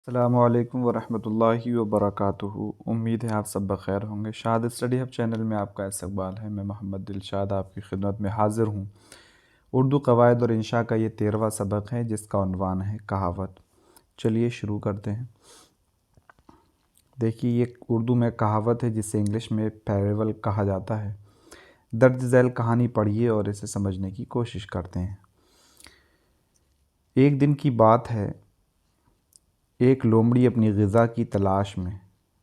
अस्सलामुअलैकुम वरहमतुल्लाहि वबरकातुहू। उम्मीद है आप सब बख़ैर होंगे। शाद स्टडी हब चैनल में आपका इस्तकबाल है। मैं मोहम्मद दिलशाद आपकी खिदमत में हाज़िर हूँ। उर्दू क़वायद और इंशा का ये 13वां सबक है जिसका उन्वान है कहावत। चलिए शुरू करते हैं। देखिए, ये उर्दू में कहावत है जिसे इंग्लिश में पैरेबल कहा जाता है। दर्ज झैल कहानी पढ़िए और इसे समझने की कोशिश करते हैं। एक दिन की बात है, एक लोमड़ी अपनी ग़िज़ा की तलाश में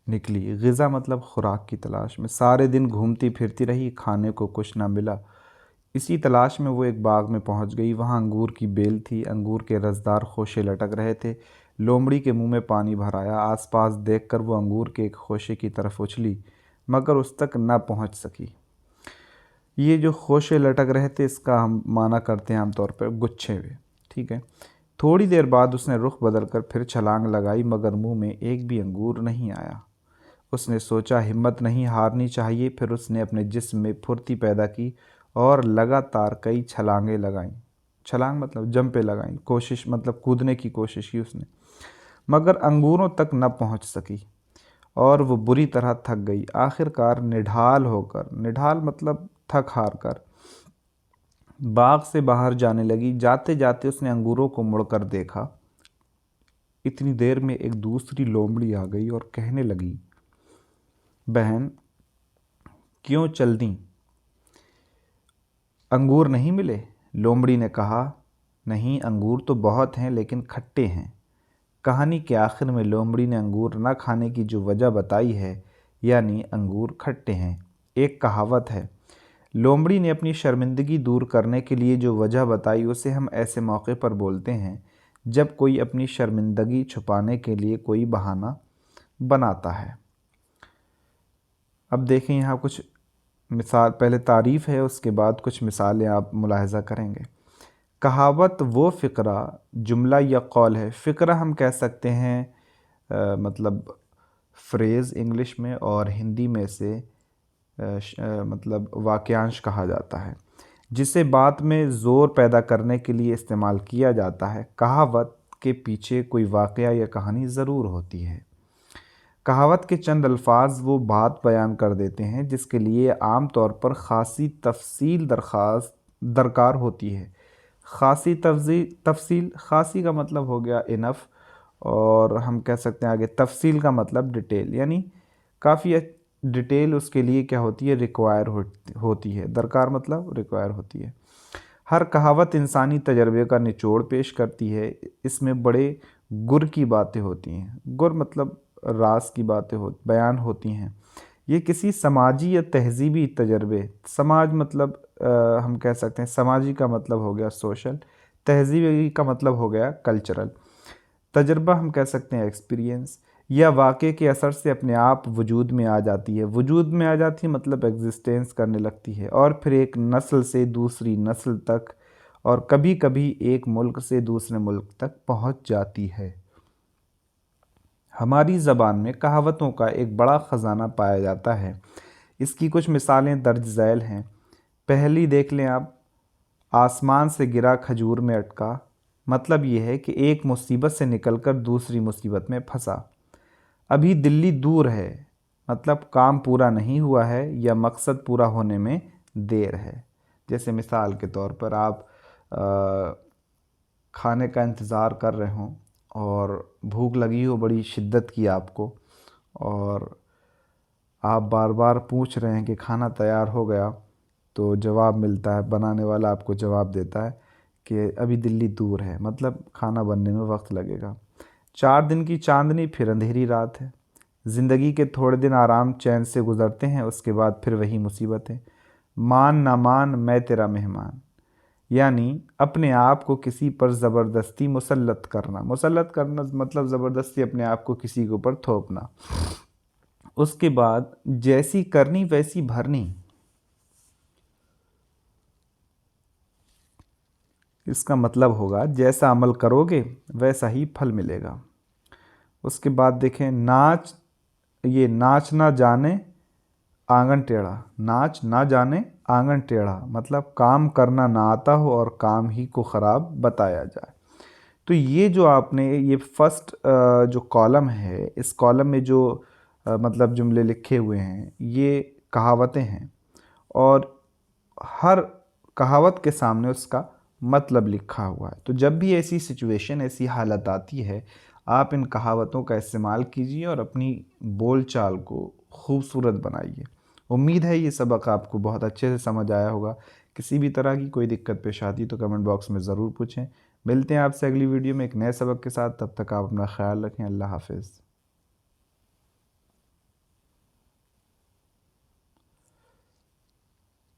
निकली। ग़िज़ा मतलब खुराक की तलाश में। सारे दिन घूमती फिरती रही, खाने को कुछ ना मिला। इसी तलाश में वो एक बाग में पहुंच गई। वहां अंगूर की बेल थी। अंगूर के रसदार खोशे लटक रहे थे। लोमड़ी के मुंह में पानी भर आया। आसपास देखकर वो अंगूर के एक खोशे की तरफ उछली, मगर उस तक न पहुंच सकी। ये जो खोशे लटक रहे थे, इसका हम माना करते हैं आमतौर पर गुच्छे हुए। ठीक है। थोड़ी देर बाद उसने रुख बदलकर फिर छलांग लगाई, मगर मुंह में एक भी अंगूर नहीं आया। उसने सोचा हिम्मत नहीं हारनी चाहिए। फिर उसने अपने जिस्म में फुर्ती पैदा की और लगातार कई छलांगें लगाईं। छलांग मतलब जंपे लगाईं। कोशिश मतलब कूदने की कोशिश की उसने, मगर अंगूरों तक न पहुंच सकी और वो बुरी तरह थक गई। आखिरकार निढाल होकर, निढाल मतलब थक हार कर, बाग से बाहर जाने लगी। जाते जाते उसने अंगूरों को मुड़कर देखा। इतनी देर में एक दूसरी लोमड़ी आ गई और कहने लगी, बहन क्यों चल दी, अंगूर नहीं मिले? लोमड़ी ने कहा, नहीं, अंगूर तो बहुत हैं लेकिन खट्टे हैं। कहानी के आखिर में लोमड़ी ने अंगूर न खाने की जो वजह बताई है, यानी अंगूर खट्टे हैं। एक कहावत है, लोमड़ी ने अपनी शर्मिंदगी दूर करने के लिए जो वजह बताई, उसे हम ऐसे मौके पर बोलते हैं जब कोई अपनी शर्मिंदगी छुपाने के लिए कोई बहाना बनाता है। अब देखें यहाँ कुछ मिसाल, पहले तारीफ़ है, उसके बाद कुछ मिसालें आप मुलाहिज़ा करेंगे। कहावत वो फ़िक्रा, जुमला या कौल है। फ़िक्रा हम कह सकते हैं मतलब फ्रेज़ इंग्लिश में, और हिंदी में से मतलब वाक्यांश कहा जाता है, जिसे बात में ज़ोर पैदा करने के लिए इस्तेमाल किया जाता है। कहावत के पीछे कोई वाक़या या कहानी ज़रूर होती है। कहावत के चंद अल्फाज वो बात बयान कर देते हैं जिसके लिए आम तौर पर ख़ासी तफसील दरकार होती है। ख़ासी तफसील, ख़ासी का मतलब हो गया इनफ़, और हम कह सकते हैं आगे तफसील का मतलब डिटेल, यानी काफ़ी डिटेल उसके लिए क्या होती है, रिक्वायर होती है। दरकार मतलब रिक्वायर होती है। हर कहावत इंसानी तजर्बे का निचोड़ पेश करती है। इसमें बड़े गुर की बातें होती हैं। गुर मतलब राज की बातें बयान होती हैं। ये किसी समाजी या तहजीबी तजर्बे, समाज मतलब हम कह सकते हैं समाजी का मतलब हो गया सोशल, तहजीबी का मतलब हो गया कल्चरल। तजर्बा हम कह सकते हैं एक्सपीरियंस, या वाक़े के असर से अपने आप वजूद में आ जाती है। वजूद में आ जाती है मतलब एग्जिस्टेंस करने लगती है, और फिर एक नस्ल से दूसरी नस्ल तक, और कभी कभी एक मुल्क से दूसरे मुल्क तक पहुंच जाती है। हमारी ज़बान में कहावतों का एक बड़ा ख़जाना पाया जाता है। इसकी कुछ मिसालें दर्ज झैल हैं। पहली देख लें आप, आसमान से गिरा खजूर में अटका। मतलब ये है कि एक मुसीबत से निकलकर दूसरी मुसीबत में फंसा। अभी दिल्ली दूर है, मतलब काम पूरा नहीं हुआ है या मकसद पूरा होने में देर है। जैसे मिसाल के तौर पर आप खाने का इंतज़ार कर रहे हों और भूख लगी हो बड़ी शिद्दत की आपको, और आप बार बार पूछ रहे हैं कि खाना तैयार हो गया, तो जवाब मिलता है, बनाने वाला आपको जवाब देता है कि अभी दिल्ली दूर है, मतलब खाना बनने में वक्त लगेगा। 4 दिन की चांदनी, फिर अंधेरी रात है। ज़िंदगी के थोड़े दिन आराम चैन से गुज़रते हैं, उसके बाद फिर वही मुसीबतें। मान ना मान मैं तेरा मेहमान, यानी अपने आप को किसी पर ज़बरदस्ती मुसल्लत करना मतलब ज़बरदस्ती अपने आप को किसी के ऊपर थोपना। उसके बाद जैसी करनी वैसी भरनी, इसका मतलब होगा जैसा अमल करोगे वैसा ही फल मिलेगा। उसके बाद देखें, नाच ना जाने आंगन टेढ़ा। नाच ना जाने आंगन टेढ़ा मतलब काम करना ना आता हो और काम ही को ख़राब बताया जाए। तो ये जो आपने ये फर्स्ट जो कॉलम है, इस कॉलम में जो मतलब जुमले लिखे हुए हैं ये कहावतें हैं, और हर कहावत के सामने उसका मतलब लिखा हुआ है। तो जब भी ऐसी सिचुएशन, ऐसी हालत आती है, आप इन कहावतों का इस्तेमाल कीजिए और अपनी बोलचाल को खूबसूरत बनाइए। उम्मीद है ये सबक आपको बहुत अच्छे से समझ आया होगा। किसी भी तरह की कोई दिक्कत पेश आती तो कमेंट बॉक्स में ज़रूर पूछें। मिलते हैं आपसे अगली वीडियो में एक नए सबक के साथ। तब तक आप अपना ख्याल रखें। अल्लाह हाफ़िज़।